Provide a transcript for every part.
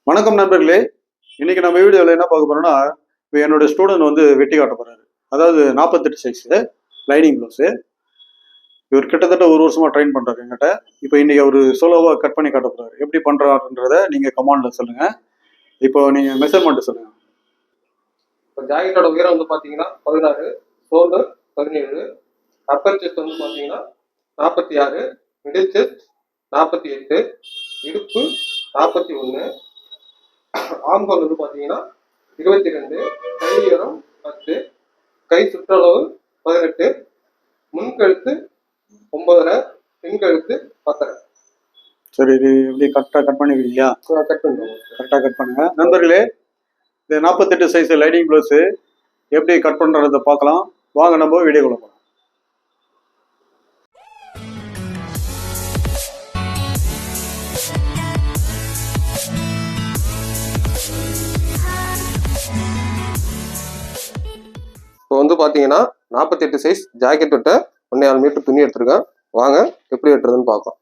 வணக்கம் நண்பர்களே. இன்னைக்கு நம்ம வீடியோவில் என்ன பார்க்க போறோம்னா, இப்போ என்னோட ஸ்டூடெண்ட் வந்து வெட்டி காட்ட போறாரு. அதாவது 48 சைஸு லைனிங் ப்ளவுஸு. இவர் கிட்டத்தட்ட ஒரு வருஷமா ட்ரெயின் பண்றாரு என்கிட்ட. இப்போ இன்னைக்கு அவர் சோலோவா கட் பண்ணி காட்ட போறாரு. எப்படி பண்றாருன்றத நீங்க கமெண்ட்ல சொல்லுங்க. இப்போ நீங்க மெஷர்மெண்ட் சொல்லுங்க. இப்போ ஜாக்கெட்டோட உயரம் வந்து பார்த்தீங்கன்னா 16, ஷோல்டர் 17, அப்பர் செஸ்ட் வந்து பார்த்தீங்கன்னா 46, மிடில் செஸ்ட் 48, இடுப்பு 41, ஆம்கோல் வந்து பார்த்தீங்கன்னா 22, கை உயரம் 10, கை சுற்றளவு 18, முன்கழுத்து 9.5, பின்கழுத்து 10.5. சரி, இது எப்படி கரெக்டாக கட் பண்ணிருக்கீங்களா? கட் பண்ணுவோம். கரெக்டாக கட் பண்ணுங்க நண்பர்களே. இந்த 48 சைஸ் லைனிங் ப்ளவுஸு எப்படி கட் பண்ணுறதை பார்க்கலாம். வாங்க நம்ம வீடியோக்குள்ள போகலாம். இப்போ வந்து பார்த்தீங்கன்னா 48 சைஸ் ஜாக்கெட் விட்ட 1.4 மீட்டர் துணி எடுத்துருக்கேன். வாங்க எப்படி வெட்டுறதுன்னு பார்க்கலாம்.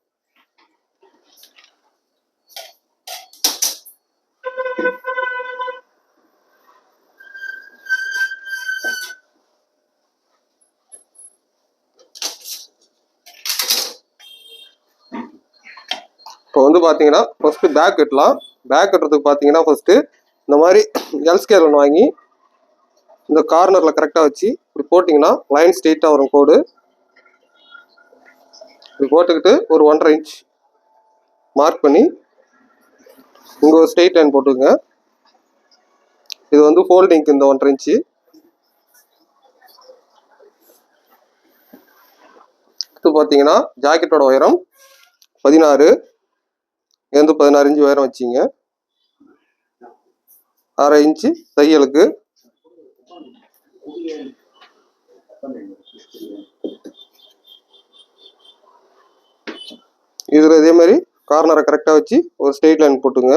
இப்போ வந்து பார்த்தீங்கன்னா ஃபர்ஸ்ட் பேக் வெட்டலாம். பேக் வெட்டுறதுக்கு பார்த்தீங்கன்னா ஃபர்ஸ்ட் இந்த மாதிரி எல் ஸ்கேல் ஒன்று வாங்கி இந்த கார்னர்ல கரெக்டாக வச்சு இப்படி போட்டிங்கன்னா லைன் ஸ்ட்ரெயிட்டாக வரும் கோடு. இப்படி போட்டுக்கிட்டு ஒரு 1.5 இன்ச் மார்க் பண்ணி இங்கே ஒரு ஸ்ட்ரெயிட் லைன் போட்டுங்க. இது வந்து ஃபோல்டிங்க்கு இந்த 1.5 இன்ச்சு. இது பார்த்தீங்கன்னா ஜாக்கெட்டோட உயரம் 16, இருந்து 16 இன்ச்சு உயரம் வச்சிங்க. 1/2 இன்ச்சு தையலுக்கு. இதில் இதே மாதிரி கார்னரை கரெக்டாக வச்சு ஒரு ஸ்ட்ரெயிட் லைன் போட்டுங்க.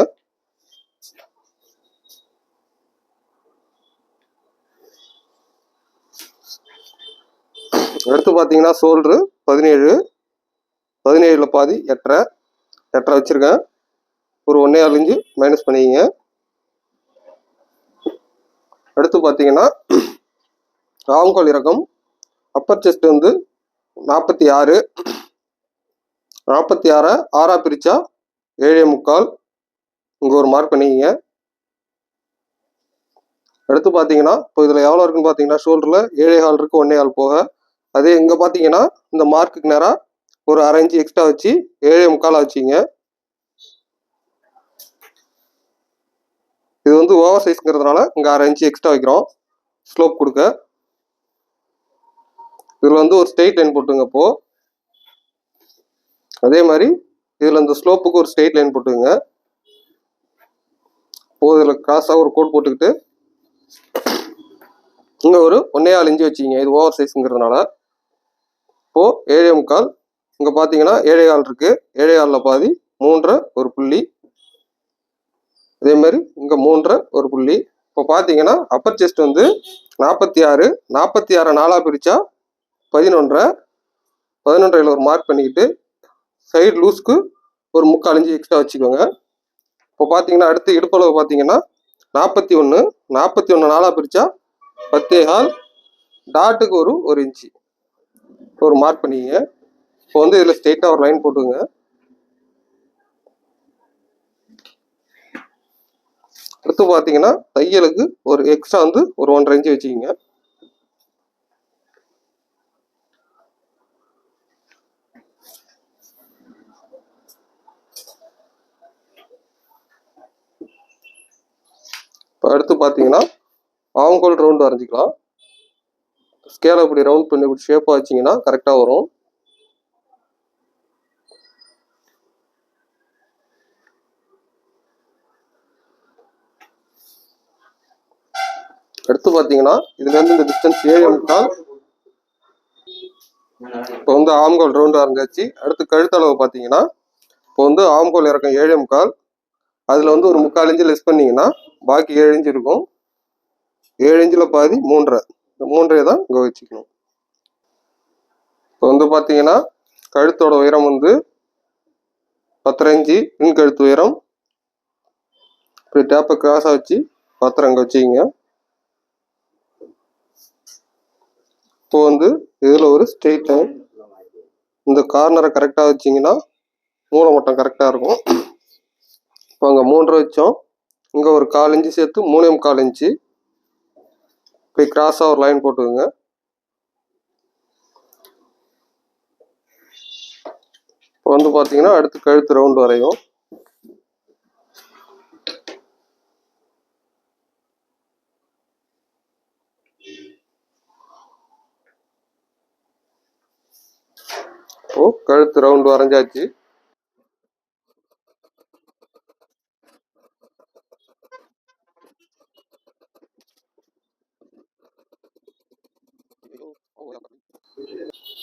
அடுத்து பார்த்தீங்கன்னா ஷோல்டரு 17, 17ல் பாதி 8.5 வச்சுருக்கேன். ஒரு 1.4 இன்ச்சு மைனஸ் பண்ணிக்கிங்க. அடுத்து பார்த்தீங்கன்னா ஆம்கோல் இறக்கம் அப்பர் செஸ்ட் வந்து 46, 46 6ஆ பிரித்தா 7.75 இங்கே ஒரு மார்க் பண்ணிக்கிங்க. அடுத்து பார்த்தீங்கன்னா இப்போ இதில் எவ்வளோ இருக்குன்னு பார்த்தீங்கன்னா ஷோல்டரில் 7.25 இருக்குது, 1.25 போக. அதே இங்கே பார்த்தீங்கன்னா இந்த மார்க்குக்கு நேராக ஒரு 1/2 இன்ச்சு எக்ஸ்ட்ரா வச்சு 7.75 வச்சிங்க. இது வந்து ஓவர் சைஸ்ங்கிறதுனால இங்கே 1/2 இன்ச்சு எக்ஸ்ட்ரா வைக்கிறோம் ஸ்லோப் கொடுக்க. இதில் வந்து ஒரு ஸ்ட்ரெயிட் லைன் போட்டுங்க. இப்போ அதே மாதிரி இதில் இந்த ஸ்லோப்புக்கு ஒரு ஸ்ட்ரெயிட் லைன் போட்டுங்க. இப்போ இதில் கிராஸாக ஒரு கோட் போட்டுக்கிட்டு இங்கே ஒரு 1.25 இன்ச்சு வச்சிங்க. இது ஓவர் சைஸுங்கிறதுனால. இப்போது 7.75 இங்கே பார்த்தீங்கன்னா 7.25 இருக்குது. 7.25ல் பாதி 3.5 ஒரு புள்ளி. அதே மாதிரி இங்கே 3.5 ஒரு புள்ளி. இப்போ பார்த்தீங்கன்னா அப்பர் செஸ்ட் வந்து 46, 46 4ஆ பிரித்தா 11.5, 11.5ல் ஒரு மார்க் பண்ணிக்கிட்டு சைடு லூஸ்க்கு ஒரு 3/4 இன்ச்சு எக்ஸ்ட்ரா வச்சுக்கோங்க. இப்போ பார்த்தீங்கன்னா அடுத்து இடுப்பளவு பார்த்தீங்கன்னா 41, 41 4ஆ பிரித்தா 10.25, டாட்டுக்கு ஒரு இன்ச்சு ஒரு மார்க் பண்ணிக்கங்க. இப்போ வந்து இதில் ஸ்ட்ரெயிட்டாக ஒரு லைன் போட்டுங்க. அடுத்து பார்த்தீங்கன்னா தையலுக்கு ஒரு எக்ஸ்ட்ரா வந்து ஒரு 1.5 இன்ச்சு வச்சுக்கிங்க. இப்போ அடுத்து பார்த்தீங்கன்னா ஆம்கோல் ரவுண்டு வரைஞ்சிக்கலாம். ஸ்கேலை இப்படி ரவுண்ட் பண்ணி இப்படி ஷேப்பாக வச்சிங்கன்னா கரெக்டாக வரும். அடுத்து பார்த்தீங்கன்னா இதுலேருந்து இந்த டிஸ்டன்ஸ் 7.75. இப்போ வந்து ஆம்கோல் ரவுண்டு வரைஞ்சாச்சு. அடுத்து கழுத்தளவு பார்த்தீங்கன்னா இப்போ வந்து ஆம்கோல் இறக்கம் 7.75, அதில் வந்து ஒரு 3/4 இன்ச்சு லெஸ் பண்ணிங்கன்னா பாக்கி 7 இன்ச்சு இருக்கும். 7 இன்ச்சில் பாதி 3.5, இந்த 3.5 தான் இங்கே வச்சுக்கணும். இப்போ வந்து பார்த்தீங்கன்னா கழுத்தோட உயரம் வந்து 10.5 இன்ச், பின் கழுத்து உயரம் இப்படி டேப்பை கிராஸாக வச்சு பாத்திரம் அங்கே வச்சுக்கிங்க. இப்போ வந்து இதில் ஒரு ஸ்ட்ரெயிட் லைன், இந்த கார்னரை கரெக்டாக வச்சிங்கன்னா மூளை மட்டம் கரெக்டாக இருக்கும். இப்போ அங்கே 3.5 வச்சோம், இங்கே ஒரு 1/4 இன்ச்சு சேர்த்து 3.25 இன்ச்சு இப்படி கிராஸாக ஒரு லைன் போட்டுக்கோங்க. இப்போ வந்து பார்த்தீங்கன்னா அடுத்து கழுத்து ரவுண்டு வரையும். இப்போ கழுத்து ரவுண்டு வரைஞ்சாச்சு.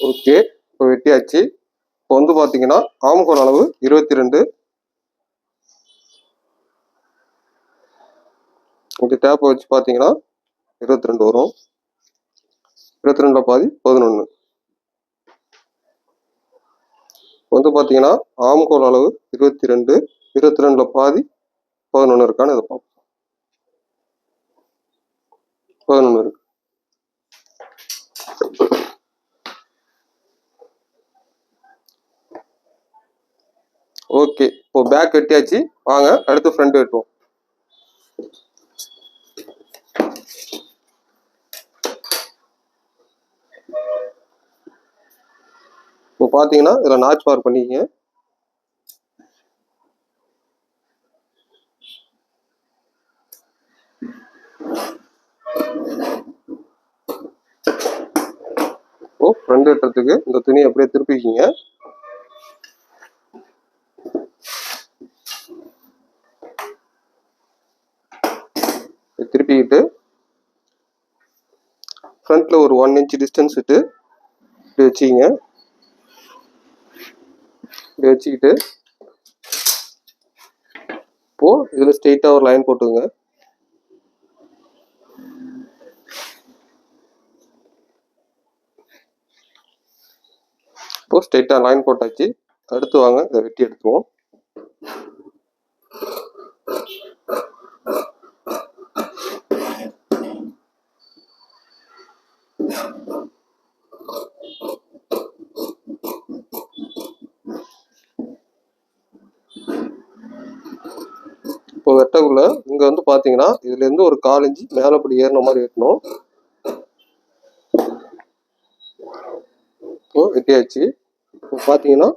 ஓகே, இப்போ வெட்டியாச்சு. இப்போ வந்து பார்த்தீங்கன்னா ஆம்கோல் அளவு 22. இங்கே டேப்பை வச்சு பார்த்தீங்கன்னா 22 வரும். 22ல் பாதி 11. வந்து பார்த்தீங்கன்னா ஆம்கோல் அளவு 22, 22ல் பாதி 11 இருக்கான்னு இதை பார்ப்போம். 11 இருக்கு. ஓகே, இப்போ பேக் வெட்டியாச்சு. வாங்க அடுத்து ஃப்ரண்ட் வெட்டுவோம். இப்போ பார்த்தீங்கன்னா இதில் நாச் மார்க் பண்ணிக்கங்க. இப்போ ஃப்ரண்ட் வெட்டுறதுக்கு இந்த துணியை அப்படியே திருப்பிக்கிங்க. திருப்பிக்கிட்டு ஃப்ரண்ட்ல ஒரு 1 இன்ச் டிஸ்டன்ஸ் விட்டு இப்படி வச்சுக்கிங்க. இப்படி வச்சுக்கிட்டு இப்போ இதில் ஸ்ட்ரெயிட்டாக ஒரு லைன் போட்டுங்க. இப்போ ஸ்ட்ரெயிட்டாக லைன் போட்டாச்சு. அடுத்து வாங்க இதை வெட்டி எடுத்துவோம். இப்போ வெட்டக்குள்ள இங்க வந்து பாத்தீங்கன்னா இதுல இருந்து ஒரு 1/4 இன்ச்சு மேலப்படி ஏறின மாதிரி வெட்டணும். இப்போ வெட்டியாச்சு. இப்போ பாத்தீங்கன்னா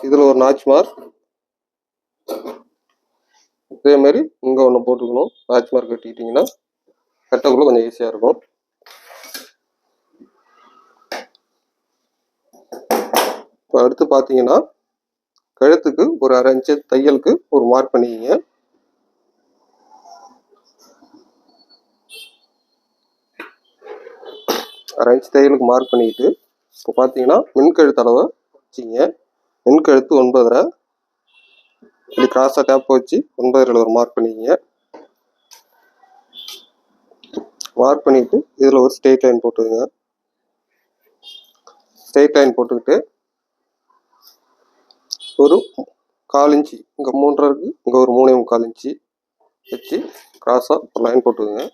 இதுல ஒரு நாச் மார்க், இதே மாதிரி இங்க ஒன்று போட்டுக்கணும். நாச் மார்க் வெட்டிக்கிட்டீங்கன்னா வெட்டக்குள்ள கொஞ்சம் ஈஸியா இருக்கும். இப்போ அடுத்து பாத்தீங்கன்னா கழுத்துக்கு ஒரு 1/2 இன்ச்சு தையலுக்கு ஒரு மார்க் பண்ணிக்கிங்க. அரை இன்ச் தையலுக்கு மார்க் பண்ணிக்கிட்டு இப்போ பார்த்தீங்கன்னா மின்கழுத்து அளவை வச்சிங்க. மின்கழுத்து 9.5, இப்படி கிராஸாக டேப் வச்சு 9.5 ஒரு மார்க் பண்ணிக்கிங்க. மார்க் பண்ணிட்டு இதில் ஒரு ஸ்ட்ரெயிட் லைன் போட்டுக்கோங்க. ஸ்ட்ரெயிட் லைன் போட்டுக்கிட்டு ஒரு 1/4 இன்ச்சு இங்கே 3.5 இருக்கு, இங்கே ஒரு 3.25 இன்ச்சு வச்சு கிராஸாக ஒரு லைன் போட்டுக்கோங்க.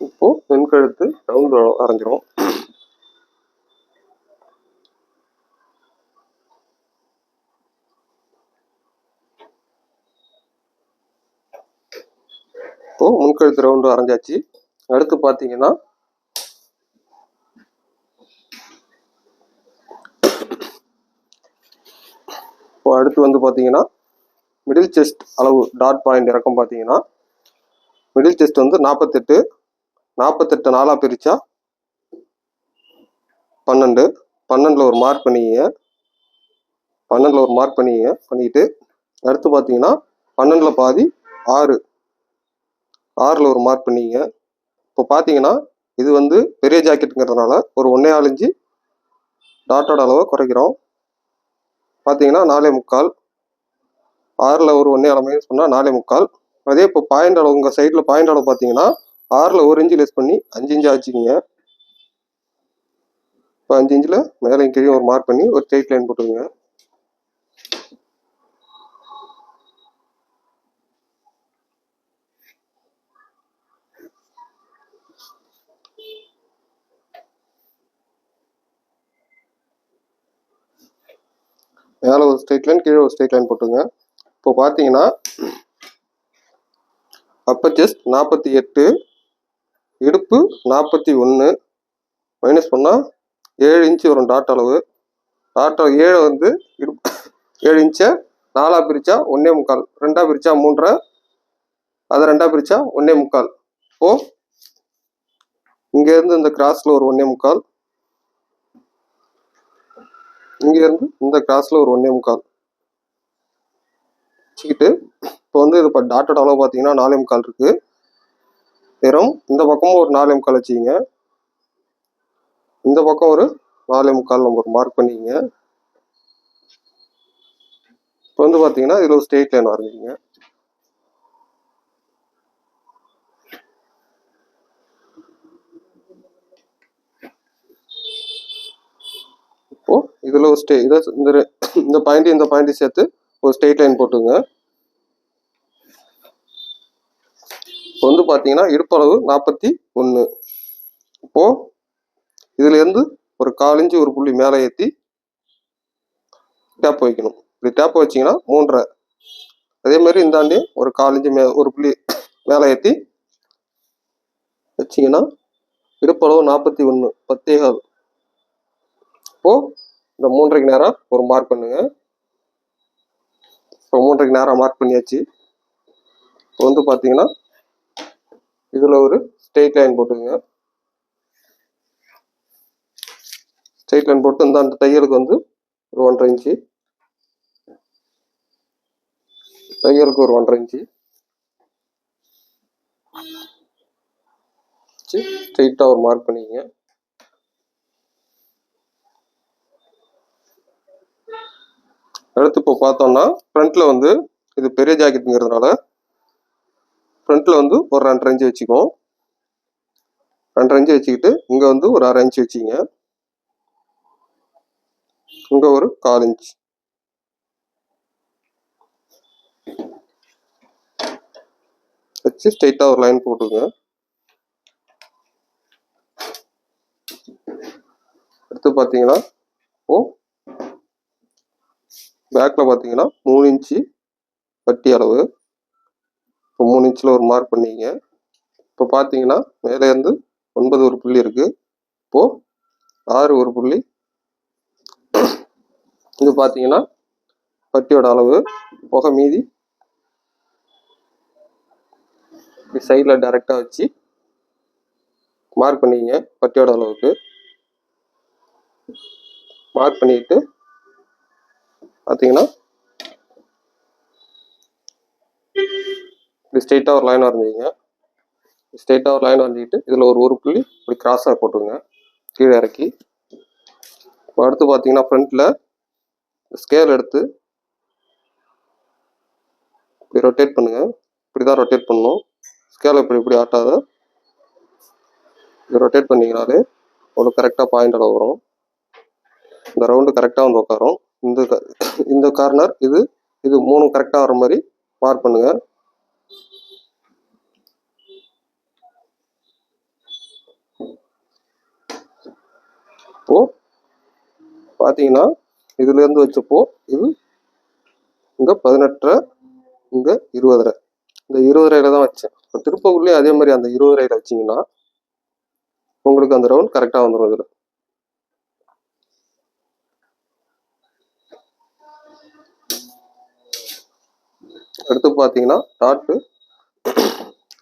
இப்போ மின்கழுத்து ரவுண்டு வரைஞ்சிரும். இப்போ முன்கழுத்து ரவுண்டு வரைஞ்சாச்சு. அடுத்து பார்த்தீங்கன்னா இப்போ அடுத்து வந்து பார்த்தீங்கன்னா மிடில் செஸ்ட் அளவு டாட் பாயிண்ட் இறக்கம் பார்த்தீங்கன்னா மிடில் செஸ்ட் வந்து 48, 48 4ஆக பிரித்தா 12, 12ல் ஒரு மார்க் பண்ணிக்கிங்க. 12ல் ஒரு மார்க் பண்ணிக்கிட்டு அடுத்து பார்த்தீங்கன்னா 12ல் பாதி 6, 6ல் ஒரு மார்க் பண்ணிக்கிங்க. இப்போ பார்த்தீங்கன்னா இது வந்து பெரிய ஜாக்கெட்டுங்கிறதுனால ஒரு 1.25 இன்ச்சு டாட்டோட அளவை குறைக்கிறோம். பார்த்தீங்கன்னா 4.25, 6ல் ஒரு 1.5 சொன்னால் 4.25. அதே இப்போ பாயிண்ட் அளவு உங்கள் சைடில் பாயிண்ட் அளவு பார்த்தீங்கன்னா 6ல் 1 இன்ச்சு லெஸ் பண்ணி 5 இன்ச்சு ஆச்சுக்கிங்க. இப்போ 5 இன்ச்சில் மேலே கீழே ஒரு மார்க் பண்ணி ஒரு ஸ்ட்ரெயிட் லைன் போட்டுருங்க. மேலே ஒரு ஸ்ட்ரெயிட் லைன், கீழே ஒரு ஸ்ட்ரெயிட் லைன் போட்டுங்க. இப்போ பார்த்தீங்கன்னா அப்பர் செஸ்ட் 48, இடுப்பு 41 மைனஸ் பண்ணால் 7 இன்ச்சு வரும் டாட் அளவு. டாட் 7 வந்து இடுப்பு 7 இன்ச்சை 4ஆக பிரித்தா 1.25, 2ஆக பிரித்தா 3.5, அதை 2ஆக பிரித்தா 1.25. இப்போ இங்கேருந்து இந்த கிராஸில் ஒரு 1.25, இங்கேருந்து இந்த கிராஸில் ஒரு 1.25 வச்சுக்கிட்டு, இப்போ வந்து இது டாட்டோட அளவு பார்த்தீங்கன்னா 4.25 இருக்குது. வெறும் இந்த பக்கமும் ஒரு 4.25 வச்சுக்கிங்க, இந்த பக்கம் ஒரு 4.25 நம்ம ஒரு மார்க் பண்ணிக்கிங்க. இப்போ வந்து பார்த்தீங்கன்னா இதில் ஒரு ஸ்ட்ரெயிட் லைன் வரைஞ்சிங்க. இப்போ இதில் ஒரு இந்த பாயிண்ட் சேர்த்து ஒரு ஸ்ட்ரெயிட் லைன் போட்டுங்க. இப்போ வந்து பார்த்தீங்கன்னா இடுப்பளவு 41. இப்போ இதுலேருந்து ஒரு 1/4 இன்ச்சு ஒரு புள்ளி மேலே ஏற்றி டேப் வைக்கணும். இப்படி டேப் வச்சிங்கன்னா 3.5. அதே மாதிரி இந்தாண்டி ஒரு 1/4 இன்ச்சு ஒரு புள்ளி மேலே ஏற்றி வச்சிங்கன்னா இடுப்பளவு 41, 10.25. இப்போது இந்த 3.5க்கு நேராக ஒரு மார்க் பண்ணுங்க. இப்போ 3.5க்கு நேராக மார்க் பண்ணியாச்சு. இப்போ வந்து பார்த்தீங்கன்னா இதில் ஒரு ஸ்ட்ரெயிட் லைன் போட்டுங்க. ஸ்ட்ரெயிட் லைன் போட்டு இந்த அந்த தையலுக்கு வந்து ஒரு 1.5 இன்ச்சு, தையலுக்கு ஒரு 1.5 இன்ச்சு வச்சு ஸ்ட்ரெயிட்டாக ஒரு மார்க் பண்ணிக்கங்க. அடுத்து இப்போ பார்த்தோம்னா ஃப்ரண்ட்டில் வந்து இது பெரிய ஜாக்கெட்டுங்கிறதுனால ஃப்ரண்ட்டில் வந்து ஒரு 2.5 இன்ச்சு வச்சுக்குவோம். 2.5 இன்ச்சு வச்சுக்கிட்டு இங்கே வந்து ஒரு 1/2 இன்ச்சு வச்சுங்க, இங்கே ஒரு 1/4 இன்ச் வச்சு ஸ்ட்ரெயிட்டாக ஒரு லைன் போட்டுங்க. அடுத்து பார்த்தீங்கன்னா இப்போ பேக்கில் பார்த்தீங்கன்னா 3 இன்ச்சு பட்டி அளவு. இப்போ 3 இன்ச்சில் ஒரு மார்க் பண்ணிங்க. இப்போ பார்த்தீங்கன்னா மேலேருந்து 9 ஒரு புள்ளி இருக்குது. இப்போது 6 ஒரு புள்ளி. இது பார்த்தீங்கன்னா பட்டியோட அளவு போக மீதி இப்படி சைடில் டைரெக்டாக வச்சு மார்க் பண்ணிக்கங்க. பட்டியோட அளவுக்கு மார்க் பண்ணிட்டு பார்த்தீங்கன்னா இப்படி ஸ்ட்ரெயிட்டாக ஒரு லைன் வரைஞ்சிங்க. ஸ்ட்ரெயிட்டாக ஒரு லைன் வரைஞ்சிக்கிட்டு இதில் ஒரு புள்ளி இப்படி கிராஸாக போட்டுங்க கீழே இறக்கி. இப்போ அடுத்து பார்த்தீங்கன்னா ஃப்ரண்ட்டில் ஸ்கேல் எடுத்து இப்படி ரொட்டேட் பண்ணுங்க. இப்படி தான் ரொட்டேட் பண்ணணும். ஸ்கேலை இப்படி ஆட்டாத இப்படி ரொட்டேட் பண்ணிங்கனாலே உங்களுக்கு கரெக்டாக பாயிண்ட் அளவு வரும். இந்த ரவுண்டு கரெக்டாக வந்து உட்காரும். இந்த கார்னர் இது 3 கரெக்டாக வர மாதிரி மார்க் பண்ணுங்க. இப்போ பார்த்தீங்கன்னா இதுலேருந்து வச்சப்போ இது இங்கே 18.5, இங்கே 20.5. இந்த 20.5 தான் வச்சேன். இப்போ திருப்பக்குள்ளேயும் அதே மாதிரி அந்த 20.5 வச்சிங்கன்னா உங்களுக்கு அந்த ரவுண்ட் கரெக்டாக வந்துடும். இதில் அடுத்து பார்த்தீங்கன்னா டாட்டு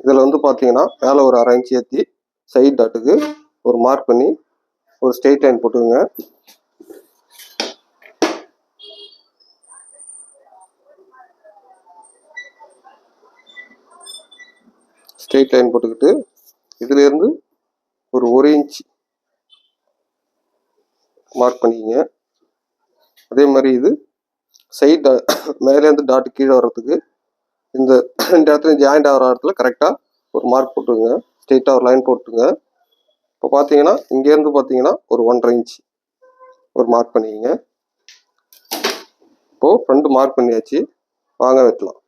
இதில் வந்து பார்த்தீங்கன்னா மேலே ஒரு 1/2 இன்ச்சு ஏற்றி சைட் டாட்டுக்கு ஒரு மார்க் பண்ணி ஒரு ஸ்ட்ரெயிட் லைன் போட்டுக்கோங்க. ஸ்ட்ரெயிட் லைன் போட்டுக்கிட்டு இதுலேருந்து ஒரு 1 இன்ச் மார்க் பண்ணிக்கங்க. அதே மாதிரி இது சைட் மேலேருந்து டாட்டு கீழே வர்றதுக்கு இந்த 2 இடத்துலையும் ஜாயிண்ட் ஆகிற இடத்துல கரெக்டாக ஒரு மார்க் போட்டுங்க. ஸ்ட்ரெயிட்டாக ஒரு லைன் போட்டுங்க. இப்போ பார்த்தீங்கன்னா இங்கேருந்து பார்த்தீங்கன்னா ஒரு 1.5 இன்ச் ஒரு மார்க் பண்ணிக்கங்க. இப்போது ஃப்ரண்ட் மார்க் பண்ணியாச்சு, வாங்க வெட்டலாம்.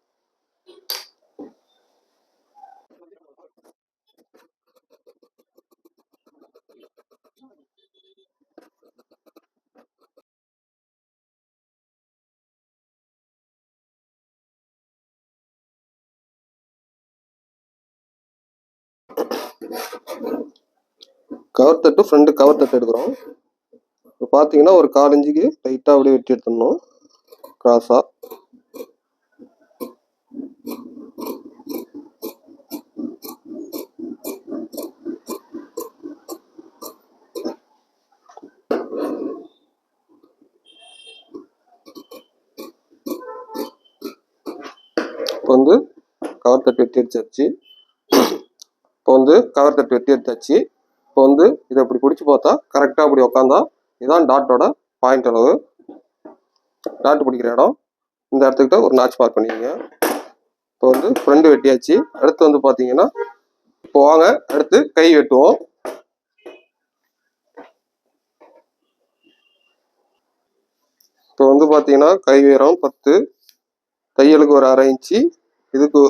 கவர் தட்டு ஃப்ரண்ட் கவர் தட்டு எடுக்கிறோம். இப்போ பார்த்தீங்கன்னா ஒரு 1/4 இன்ச்சுக்கு லைட்டாக அப்படியே வெட்டி எடுத்துடணும் கிராஸாக. இப்போ வந்து கவர் தட்டு வெட்டி எடுத்தாச்சு. இப்போ வந்து இதை அப்படி பிடிச்சி பார்த்தா கரெக்டாக அப்படி உக்காந்தா இதுதான் டாட்டோட பாயிண்ட் அளவு. டாட் பிடிக்கிற இடம் இந்த இடத்துக்கிட்ட ஒரு நாட்ச் மார்க் பண்ணிக்கோங்க. இப்போ வந்து ஃப்ரண்ட் வெட்டியாச்சு. அடுத்து வந்து பார்த்தீங்கன்னா இப்போ வாங்க அடுத்து கை வெட்டுவோம். இப்போ வந்து பார்த்தீங்கன்னா கை உயரம் 10, தையலுக்கு ஒரு 1/2 இன்ச்சு, இதுக்கு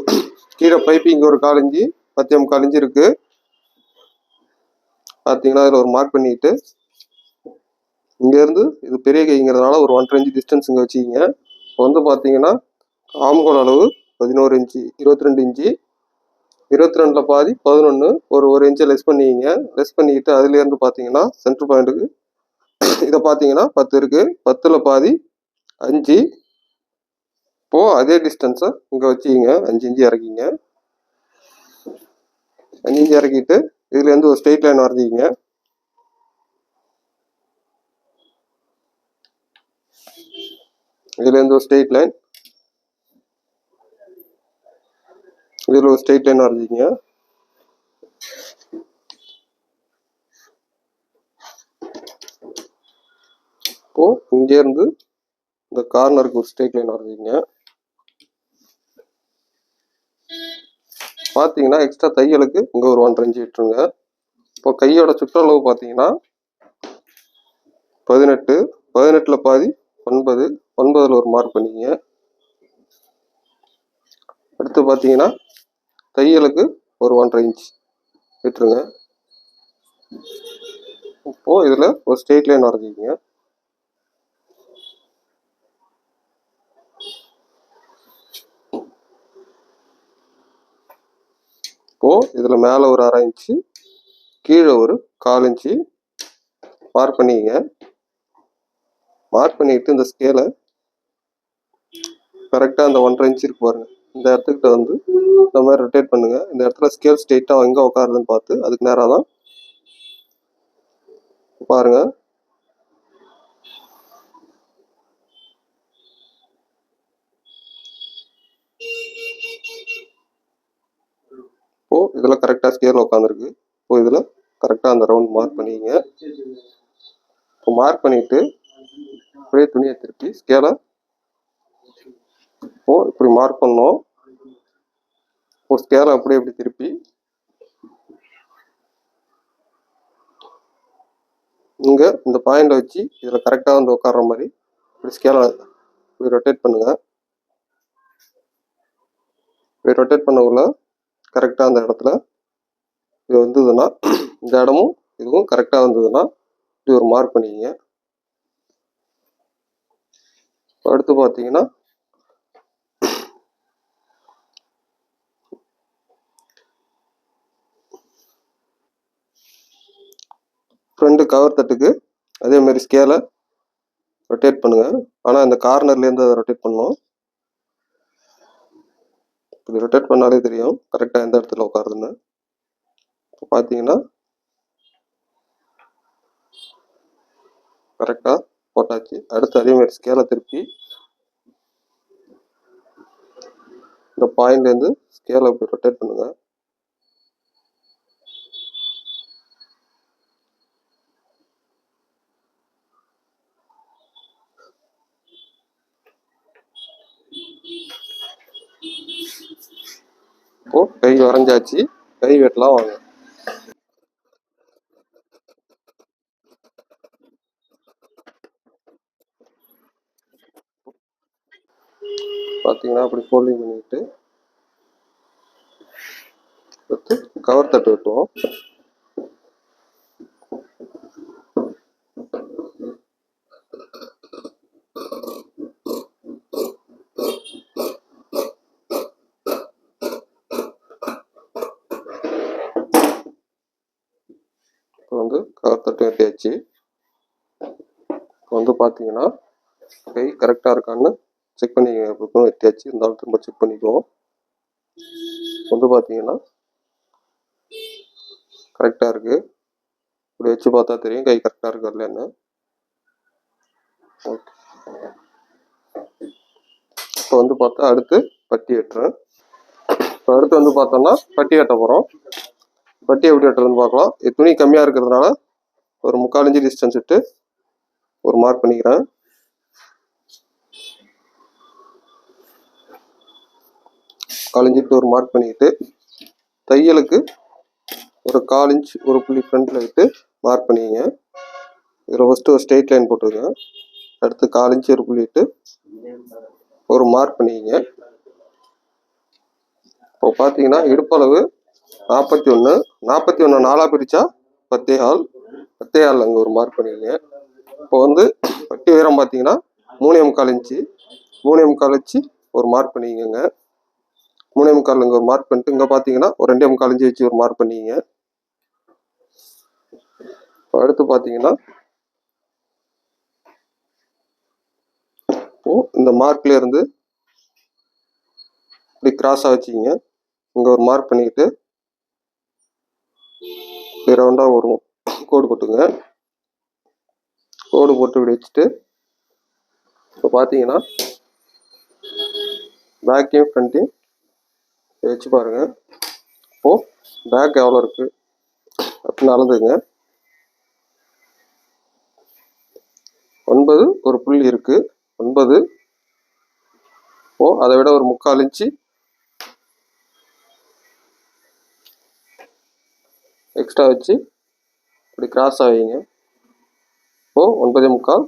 கீழே பைப்பிங் ஒரு 1/4 இன்ச்சு, 10.25 இன்ச்சு இருக்கு. பார்த்தீங்கன்னா அதில் ஒரு மார்க் பண்ணிட்டு இங்கேருந்து இது பெரிய கைங்கிறதுனால ஒரு 1.5 இன்ச்சு டிஸ்டன்ஸ் இங்கே வச்சுக்கிங்க. இப்போ வந்து பார்த்தீங்கன்னா ஆம்கோல் அளவு 11 இன்ச்சு, 22 இன்ச்சு, 22ல் பாதி 11, ஒரு இன்ச்சை லெஸ் பண்ணிக்கிங்க. லெஸ் பண்ணிக்கிட்டு அதுலேருந்து பார்த்தீங்கன்னா சென்டர் பாயிண்ட்டுக்கு இதை பார்த்தீங்கன்னா 10 இருக்கு, 10ல் பாதி 5. இப்போது அதே டிஸ்டன்ஸை இங்கே வச்சுக்கிங்க, 5 இன்ச்சு இறக்கிங்க. 5 இன்ச்சு இறக்கிட்டு இதுலேருந்து ஒரு ஸ்ட்ரெயிட் லைன் வரைஞ்சிக்கிங்க. இதுலேருந்து ஒரு ஸ்ட்ரெயிட் லைன், இதில் ஒரு ஸ்ட்ரெயிட் லைன் வரைஞ்சிக்கிங்க. இப்போது இங்கேருந்து இந்த கார்னருக்கு ஒரு ஸ்ட்ரெயிட் லைன் வரைஞ்சிக்கிங்க. பார்த்தீங்கன்னா எக்ஸ்ட்ரா தையலுக்கு இங்கே ஒரு 1.5 இன்ச்சு விட்டுருங்க. இப்போ கையோட சுற்றளவு பார்த்தீங்கன்னா 18, 18ல் பாதி 9, 9ல் ஒரு மார்க் பண்ணிக்கங்க. அடுத்து பார்த்தீங்கன்னா தையலுக்கு ஒரு 1.5 இன்ச் விட்டுருங்க. இப்போது இதில் ஒரு ஸ்ட்ரெயிட் லைன் வரைஞ்சிக்கங்க. இப்போது இதில் மேலே ஒரு 1/2 இன்ச்சு, கீழே ஒரு 1/4 இன்ச்சு மார்க் பண்ணிக்கங்க. மார்க் பண்ணிட்டு இந்த ஸ்கேலை கரெக்டாக அந்த 1.5 இன்ச்சு இருக்கு பாருங்க, இந்த இடத்துக்கிட்ட வந்து இந்த மாதிரி ரொட்டேட் பண்ணுங்க. இந்த இடத்துல ஸ்கேல் ஸ்ட்ரெயிட்டாக எங்கே உட்காருதுன்னு பார்த்து அதுக்கு நேராக தான் பாருங்க. இப்போ இதில் கரெக்டாக ஸ்கேல் உட்காந்துருக்கு. இப்போ இதில் கரெக்டாக அந்த ரவுண்ட் மார்க் பண்ணிக்கங்க. இப்போ மார்க் பண்ணிட்டு அப்படியே துணியை திருப்பி ஸ்கேலை இப்போ இப்படி மார்க் பண்ணோம். இப்போ ஸ்கேலை அப்படியே இப்படி திருப்பி இங்கே இந்த பாயிண்டை வச்சு இதில் கரெக்டாக வந்து உட்கார்ற மாதிரி இப்படி ஸ்கேலை இப்படி ரொட்டேட் பண்ணுங்க. இப்படி ரொட்டேட் பண்ணக்குள்ள கரெக்டாக அந்த இடத்துல இது வந்ததுன்னா இந்த இடமும் இதுவும் கரெக்டாக வந்ததுன்னா இப்படி ஒரு மார்க் பண்ணிக்கங்க. அடுத்து பார்த்தீங்கன்னா ஃப்ரண்ட் கவர் தட்டுக்கு அதே மாதிரி ஸ்கேலை ரொட்டேட் பண்ணுங்க. ஆனால் இந்த கார்னர்லேருந்து அதை ரொட்டேட் பண்ணணும். இப்படி ரொட்டேட் பண்ணாலே தெரியும் கரெக்டாக எந்த இடத்துல உட்காருதுன்னு. பார்த்தீங்கன்னா கரெக்டாக போட்டாச்சு. அடுத்து அதே மாதிரி ஸ்கேலை திருப்பி இந்த பாயிண்ட்லேருந்து ஸ்கேலை இப்படி ரொட்டேட் பண்ணுங்க. இப்போ கை வரைஞ்சாச்சு. கை வெட்டலாம் வாங்க. பார்த்தீங்கன்னா அப்படி ஃபோல்டிங் பண்ணிட்டு எடுத்து கவர் தட்டு வெட்டுவோம். இப்போ வந்து நாற்பத்தெட்டு வெட்டியாச்சு. வந்து பார்த்தீங்கன்னா கை கரெக்டாக இருக்கான்னு செக் பண்ணி வெட்டியாச்சு. இருந்தாலும் திரும்ப செக் பண்ணிக்குவோம். வந்து பார்த்தீங்கன்னா கரெக்டாக இருக்குது. இப்படி வச்சு பார்த்தா தெரியும் கை கரெக்டாக இருக்கு இல்லைன்னு. ஓகே, இப்போ வந்து பார்த்தா அடுத்து பட்டி வெட்டுறேன். இப்போ அடுத்து வந்து பார்த்தோம்னா பட்டி வெட்ட போகிறோம். பட்டி எப்படி வெட்டுறதுன்னு பார்க்கலாம். இது துணி கம்மியாக இருக்கிறதுனால ஒரு 3/4 இன்ச்சு டிஸ்டன்ஸ் விட்டு ஒரு மார்க் பண்ணிக்கிறேன். காலிஞ்சிட்டு ஒரு மார்க் பண்ணிக்கிட்டு தையலுக்கு ஒரு 1/4 இன்ச் ஒரு புள்ளி ஃப்ரண்ட்டில் விட்டு மார்க் பண்ணிக்கங்க. இதில் ஃபஸ்ட்டு ஒரு ஸ்ட்ரெயிட் லைன் போட்டுருங்க. அடுத்து 1/4 இன்ச் ஒரு புள்ளி விட்டு ஒரு மார்க் பண்ணிக்கங்க. இப்போ பார்த்தீங்கன்னா இடுப்பளவு 41. 41 4ஆக பிரித்தா 10.25. 10.25 அங்கே ஒரு மார்க் பண்ணிக்கங்க. இப்போ வந்து பட்டி உயரம் பார்த்தீங்கன்னா 3.25 இன்ச்சு. 3.25 இன்ச்சு ஒரு மார்க் பண்ணிக்கங்க. 3.25 இங்கே ஒரு மார்க் பண்ணிட்டு இங்கே பார்த்தீங்கன்னா ஒரு 2.25 இன்ச்சு வச்சு ஒரு மார்க் பண்ணிக்கங்க. இப்போ அடுத்து பார்த்தீங்கன்னா இந்த மார்க்ல இருந்து இப்படி கிராஸாக வச்சுக்கிங்க. இங்கே ஒரு மார்க் பண்ணிக்கிட்டு இப்படி ரவுண்டாக ஒரு கோடு போட்டுங்க. கோடு போட்டு இப்படி வச்சுட்டு இப்போ பார்த்தீங்கன்னா பேக்கையும் ஃப்ரண்ட்டையும் வச்சு பாருங்கள். இப்போது பேக் எவ்வளோ இருக்குது அப்படின்னு அளந்துங்க. 9 ஒரு புள்ளி இருக்குது. 9. அதை விட ஒரு 3/4 இன்ச்சு எக்ஸ்ட்ரா வச்சு இப்படி கிராஸ் ஆகிங்க. 9.25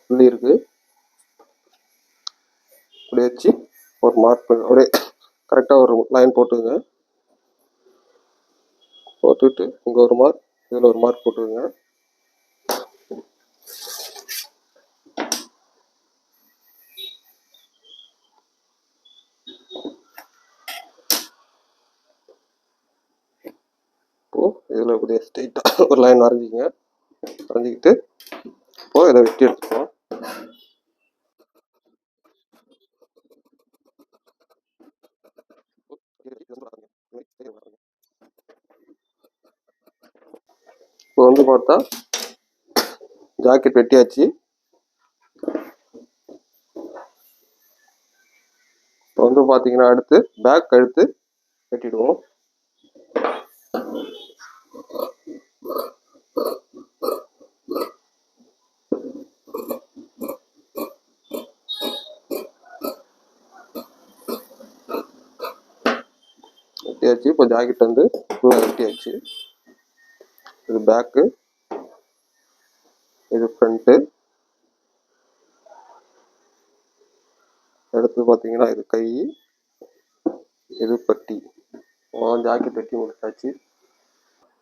புள்ளி இருக்குது. இப்படி வச்சு ஒரு மார்க் பண்ணி அப்படியே கரெக்டாக ஒரு லைன் போட்டுங்க. போட்டுட்டு இங்கே ஒரு மார்க், இதில் ஒரு மார்க் போட்டுருங்க. இதில் இப்படியே ஸ்ட்ரெயிட்டாக ஒரு லைன் வரைஞ்சிங்க. வரைஞ்சிக்கிட்டு இதை வெட்டி எடுத்துக்கலாம். இப்போ வந்து பார்த்தா ஜாக்கெட் வெட்டியாச்சு. இப்போ வந்து பார்த்தீங்கன்னா அடுத்து பேக் கழுத்து வெட்டிடுவோம். வெட்டியாச்சு. இப்போ ஜாக்கெட் வந்து ஃபுல்லாக வெட்டியாச்சு. இது பேக்கு, இது ஃப்ரண்ட்டு. அடுத்து பார்த்தீங்கன்னா இது கை, இது பட்டி. ஜாக்கெட் வெட்டி முடிச்சாச்சு.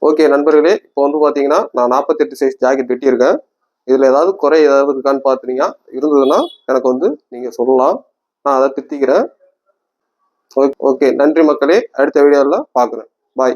ஓகே நண்பர்களே, இப்போ வந்து பார்த்தீங்கன்னா நான் 48 சைஸ் ஜாக்கெட் வெட்டியிருக்கேன். இதில் ஏதாவது குறை ஏதாவது இருக்கான்னு பார்த்தீங்கன்னா இருந்ததுன்னா எனக்கு வந்து நீங்கள் சொல்லலாம், நான் அதை திருத்திக்கிறேன். ஓகே நன்றி மக்களே, அடுத்த வீடியோவில் பார்க்குறேன். பாய்.